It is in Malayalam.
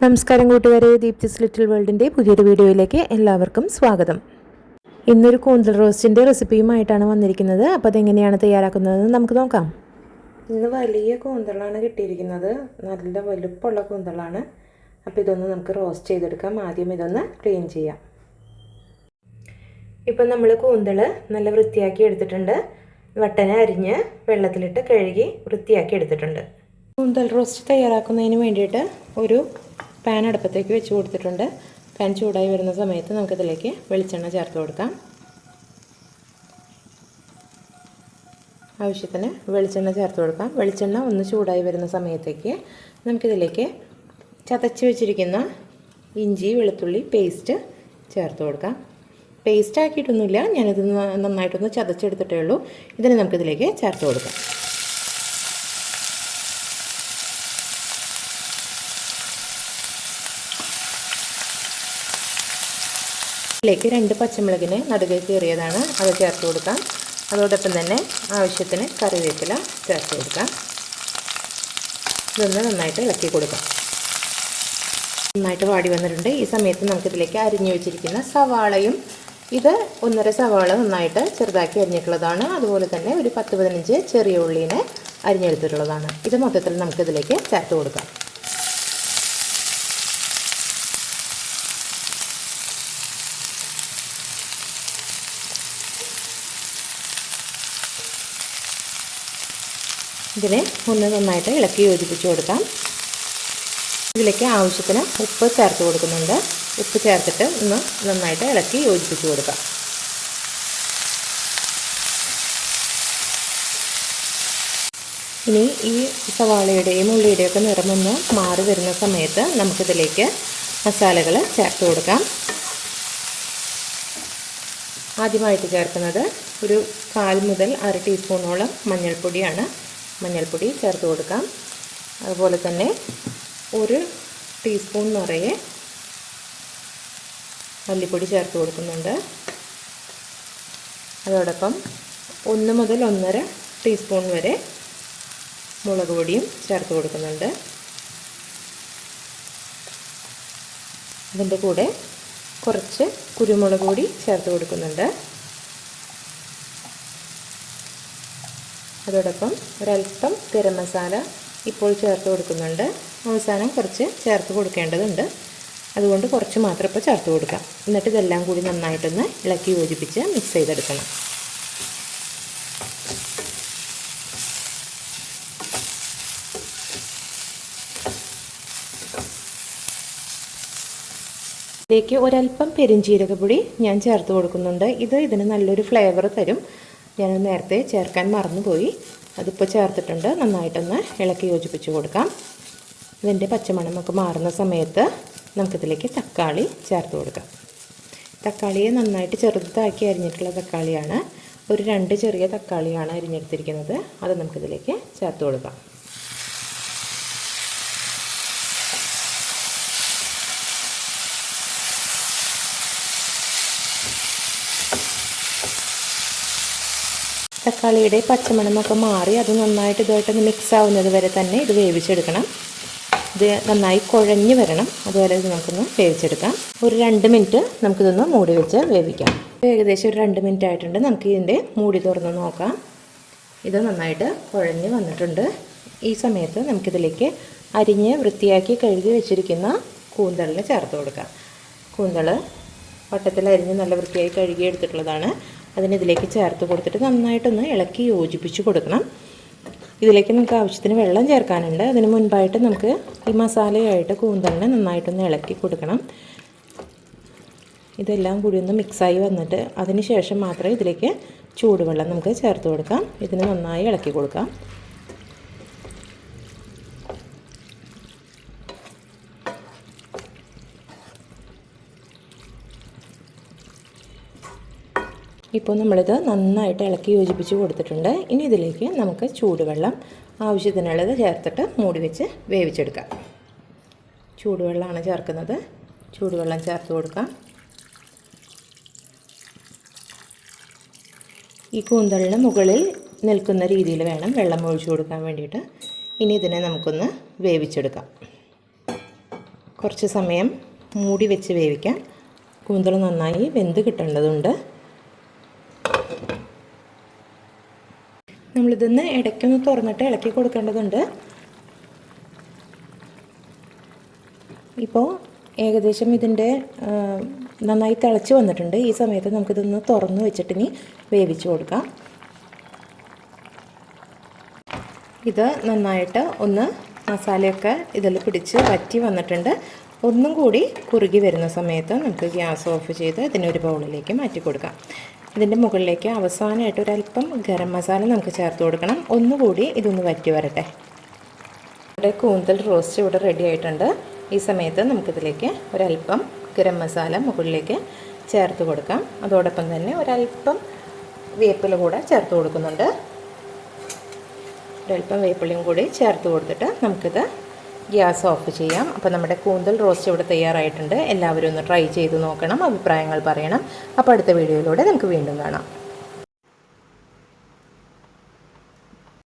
നമസ്കാരം കൂട്ടുകാരെ, ദീപ്തിസ് ലിറ്റിൽ വേൾഡിൻ്റെ പുതിയൊരു വീഡിയോയിലേക്ക് എല്ലാവർക്കും സ്വാഗതം. ഇന്നൊരു കൂന്തൽ റോസ്റ്റിൻ്റെ റെസിപ്പിയുമായിട്ടാണ് വന്നിരിക്കുന്നത്. അപ്പോൾ അതെങ്ങനെയാണ് തയ്യാറാക്കുന്നതെന്ന് നമുക്ക് നോക്കാം. ഇന്ന് വലിയ കൂന്തളാണ് കിട്ടിയിരിക്കുന്നത്, നല്ല വലുപ്പമുള്ള കൂന്തളാണ്. അപ്പോൾ ഇതൊന്ന് നമുക്ക് റോസ്റ്റ് ചെയ്തെടുക്കാം. ആദ്യം ഇതൊന്ന് ക്ലീൻ ചെയ്യാം. ഇപ്പം നമ്മൾ കൂന്തൾ നല്ല വൃത്തിയാക്കി എടുത്തിട്ടുണ്ട്. വട്ടനെ അരിഞ്ഞ് വെള്ളത്തിലിട്ട് കഴുകി വൃത്തിയാക്കി എടുത്തിട്ടുണ്ട്. കൂന്തൽ റോസ്റ്റ് തയ്യാറാക്കുന്നതിന് വേണ്ടിയിട്ട് ഒരു പാൻ അടുപ്പത്തേക്ക് വെച്ച് കൊടുത്തിട്ടുണ്ട്. പാൻ ചൂടായി വരുന്ന സമയത്ത് നമുക്കിതിലേക്ക് വെളിച്ചെണ്ണ ചേർത്ത് കൊടുക്കാം. ആവശ്യത്തിന് വെളിച്ചെണ്ണ ചേർത്ത് കൊടുക്കാം. വെളിച്ചെണ്ണ ഒന്ന് ചൂടായി വരുന്ന സമയത്തേക്ക് നമുക്കിതിലേക്ക് ചതച്ച് വെച്ചിരിക്കുന്ന ഇഞ്ചി വെളുത്തുള്ളി പേസ്റ്റ് ചേർത്ത് കൊടുക്കാം. പേസ്റ്റ് ആക്കിയിട്ടൊന്നുമില്ല, ഞാനിത് നന്നായിട്ടൊന്ന് ചതച്ചെടുത്തിട്ടേ ഉള്ളൂ. ഇതിന് നമുക്കിതിലേക്ക് ചേർത്ത് കൊടുക്കാം. ഇതിലേക്ക് 2 പച്ചമുളകിനെ നടുകെ കീറിയതാണ്, അത് ചേർത്ത് കൊടുക്കാം. അതോടൊപ്പം തന്നെ ആവശ്യത്തിന് കറിവേപ്പില ചേർത്ത് കൊടുക്കാം. ഇതൊന്ന് നന്നായിട്ട് ഇളക്കി കൊടുക്കാം. നന്നായിട്ട് വാടി വന്നിട്ടുണ്ട്. ഈ സമയത്ത് നമുക്കിതിലേക്ക് അരിഞ്ഞു വെച്ചിരിക്കുന്ന സവാളയും, ഇത് 1.5 സവാള നന്നായിട്ട് ചെറുതാക്കി അരിഞ്ഞിട്ടുള്ളതാണ്. അതുപോലെ തന്നെ ഒരു 10-15 ചെറിയ ഉള്ളിനെ അരിഞ്ഞെടുത്തിട്ടുള്ളതാണ്. ഇത് മൊത്തത്തിൽ നമുക്കിതിലേക്ക് ചേർത്ത് കൊടുക്കാം. ഇതിനെ ഒന്ന് നന്നായിട്ട് ഇളക്കി യോജിപ്പിച്ച് കൊടുക്കാം. ഇതിലേക്ക് ആവശ്യത്തിന് ഉപ്പ് ചേർത്ത് കൊടുക്കുന്നുണ്ട്. ഉപ്പ് ചേർത്തിട്ട് ഒന്ന് നന്നായിട്ട് ഇളക്കി യോജിപ്പിച്ച് കൊടുക്കാം. ഇനി ഈ സവാളയുടെയും ഉള്ളിയുടെയൊക്കെ നിറമൊന്ന് മാറി വരുന്ന സമയത്ത് നമുക്കിതിലേക്ക് മസാലകൾ ചേർത്ത് കൊടുക്കാം. ആദ്യമായിട്ട് ചേർക്കുന്നത് ഒരു 1/4 മുതൽ 1/2 ടീസ്പൂണോളം മഞ്ഞൾപ്പൊടിയാണ്. മഞ്ഞൾപ്പൊടി ചേർത്ത് കൊടുക്കാം. അതുപോലെ തന്നെ 1 ടീസ്പൂൺ നിറയെ മല്ലിപ്പൊടി ചേർത്ത് കൊടുക്കുന്നുണ്ട്. അതോടൊപ്പം 1 മുതൽ 1.5 ടീസ്പൂൺ വരെ മുളക് പൊടിയും ചേർത്ത് കൊടുക്കുന്നുണ്ട്. ഇതിൻ്റെ കൂടെ കുറച്ച് കുരുമുളക് പൊടി ചേർത്ത് കൊടുക്കുന്നുണ്ട്. അതോടൊപ്പം ഒരല്പം ഗരം മസാല ഇപ്പോൾ ചേർത്ത് കൊടുക്കുന്നുണ്ട്. അവസാനം കുറച്ച് ചേർത്ത് കൊടുക്കേണ്ടതുണ്ട്, അതുകൊണ്ട് കുറച്ച് മാത്രം ഇപ്പോൾ ചേർത്ത് കൊടുക്കാം. എന്നിട്ട് ഇതെല്ലാം കൂടി നന്നായിട്ടൊന്ന് ഇളക്കി യോജിപ്പിച്ച് മിക്സ് ചെയ്തെടുക്കണം. ഇതിലേക്ക് ഒരല്പം പെരുംജീരകപ്പൊടി ഞാൻ ചേർത്ത് കൊടുക്കുന്നുണ്ട്. ഇതിന് നല്ലൊരു ഫ്ലേവർ തരും. ഞാൻ നേരത്തെ ചേർക്കാൻ മറന്നുപോയി, അതിപ്പോൾ ചേർത്തിട്ടുണ്ട്. നന്നായിട്ടൊന്ന് ഇളക്കി യോജിപ്പിച്ച് കൊടുക്കാം. ഇതിൻ്റെ പച്ചമണമൊക്കെ മാറുന്ന സമയത്ത് നമുക്കിതിലേക്ക് തക്കാളി ചേർത്ത് കൊടുക്കാം. തക്കാളിയെ നന്നായിട്ട് ചെറുതാക്കി അരിഞ്ഞിട്ടുള്ള തക്കാളിയാണ്. ഒരു 2 ചെറിയ തക്കാളിയാണ് അരിഞ്ഞെടുത്തിരിക്കുന്നത്. അത് നമുക്കിതിലേക്ക് ചേർത്ത് കൊടുക്കാം. തക്കാളിയുടെ പച്ചമണമൊക്കെ മാറി അത് നന്നായിട്ട് ഇതുമായിട്ടൊന്ന് മിക്സ് ആവുന്നത് വരെ തന്നെ ഇത് വേവിച്ചെടുക്കണം. ഇത് നന്നായി കുഴഞ്ഞ് വരണം, അതുവരെ ഇത് നമുക്കൊന്ന് വേവിച്ചെടുക്കാം. ഒരു 2 മിനിറ്റ് നമുക്കിതൊന്ന് മൂടി വെച്ച് വേവിക്കാം. ഏകദേശം ഒരു 2 മിനിറ്റ് ആയിട്ടുണ്ട്. നമുക്ക് ഇതിൻ്റെ മൂടി തുറന്ന് നോക്കാം. ഇത് നന്നായിട്ട് കുഴഞ്ഞ് വന്നിട്ടുണ്ട്. ഈ സമയത്ത് നമുക്കിതിലേക്ക് അരിഞ്ഞ് വൃത്തിയാക്കി കഴുകി വെച്ചിരിക്കുന്ന കൂന്തളിന് ചേർത്ത് കൊടുക്കാം. കൂന്തൾ വട്ടത്തിൽ അരിഞ്ഞ് നല്ല വൃത്തിയായി കഴുകി എടുത്തിട്ടുള്ളതാണ്. അതിനിതിലേക്ക് ചേർത്ത് കൊടുത്തിട്ട് നന്നായിട്ടൊന്ന് ഇളക്കി യോജിപ്പിച്ച് കൊടുക്കണം. ഇതിലേക്ക് നമുക്ക് ആവശ്യത്തിന് വെള്ളം ചേർക്കാനുണ്ട്. അതിന് മുൻപായിട്ട് നമുക്ക് ഈ മസാലയായിട്ട് കൂന്തളിനെ നന്നായിട്ടൊന്ന് ഇളക്കി കൊടുക്കണം. ഇതെല്ലാം കൂടി ഒന്ന് മിക്സായി വന്നിട്ട് അതിന് ശേഷം മാത്രമേ ഇതിലേക്ക് ചൂടുവെള്ളം നമുക്ക് ചേർത്ത് കൊടുക്കാം. ഇതിന് നന്നായി ഇളക്കി കൊടുക്കാം. ഇപ്പോൾ നമ്മളിത് നന്നായിട്ട് ഇളക്കി യോജിപ്പിച്ച് കൊടുത്തിട്ടുണ്ട്. ഇനി ഇതിലേക്ക് നമുക്ക് ചൂടുവെള്ളം ആവശ്യത്തിനുള്ളത് ചേർത്തിട്ട് മൂടി വെച്ച് വേവിച്ചെടുക്കാം. ചൂടുവെള്ളമാണ് ചേർക്കുന്നത്. ചൂടുവെള്ളം ചേർത്ത് കൊടുക്കാം. ഈ കൂന്തളിന് മുകളിൽ നിൽക്കുന്ന രീതിയിൽ വേണം വെള്ളം ഒഴിച്ചു കൊടുക്കാൻ വേണ്ടിയിട്ട്. ഇനി ഇതിനെ നമുക്കൊന്ന് വേവിച്ചെടുക്കാം. കുറച്ച് സമയം മൂടി വെച്ച് വേവിക്കാം. കൂന്തൽ നന്നായി വെന്ത് കിട്ടേണ്ടതുണ്ട്. നമ്മളിതൊന്ന് ഇടയ്ക്കൊന്ന് തുറന്നിട്ട് ഇളക്കി കൊടുക്കേണ്ടതുണ്ട്. ഇപ്പോൾ ഏകദേശം ഇതിൻ്റെ നന്നായി തിളച്ച് വന്നിട്ടുണ്ട്. ഈ സമയത്ത് നമുക്കിതൊന്ന് തുറന്ന് വെച്ചിട്ടിനി വേവിച്ച് കൊടുക്കാം. ഇത് നന്നായിട്ട് ഒന്ന് മസാലയൊക്കെ ഇതിൽ പിടിച്ച് വറ്റി വന്നിട്ടുണ്ട്. ഒന്നും കൂടി കുറുകി വരുന്ന സമയത്ത് നമുക്ക് ഗ്യാസ് ഓഫ് ചെയ്ത് ഇതിനൊരു ബൗളിലേക്ക് മാറ്റി കൊടുക്കാം. ഇതിൻ്റെ മുകളിലേക്ക് അവസാനമായിട്ട് ഒരല്പം ഗരം മസാല നമുക്ക് ചേർത്ത് കൊടുക്കണം. ഒന്നുകൂടി ഇതൊന്ന് വറ്റി വരട്ടെ. ഇവിടെ കൂന്തൽ റോസ്റ്റ് ഇവിടെ റെഡി ആയിട്ടുണ്ട്. ഈ സമയത്ത് നമുക്കിതിലേക്ക് ഒരല്പം ഗരം മസാല മുകളിലേക്ക് ചേർത്ത് കൊടുക്കാം. അതോടൊപ്പം തന്നെ ഒരല്പം വേപ്പില കൂടെ ചേർത്ത് കൊടുക്കുന്നുണ്ട്. ഒരല്പം വേപ്പിലയും കൂടി ചേർത്ത് കൊടുത്തിട്ട് നമുക്കിത് ഗ്യാസ് ഓഫ് ചെയ്യാം. അപ്പോൾ നമ്മുടെ കൂന്തൽ റോസ്റ്റ് ഇവിടെ തയ്യാറായിട്ടുണ്ട്. എല്ലാവരും ഒന്ന് ട്രൈ ചെയ്ത് നോക്കണം, അഭിപ്രായങ്ങൾ പറയണം. അപ്പോൾ അടുത്ത വീഡിയോയിലൂടെ നമുക്ക് വീണ്ടും കാണാം.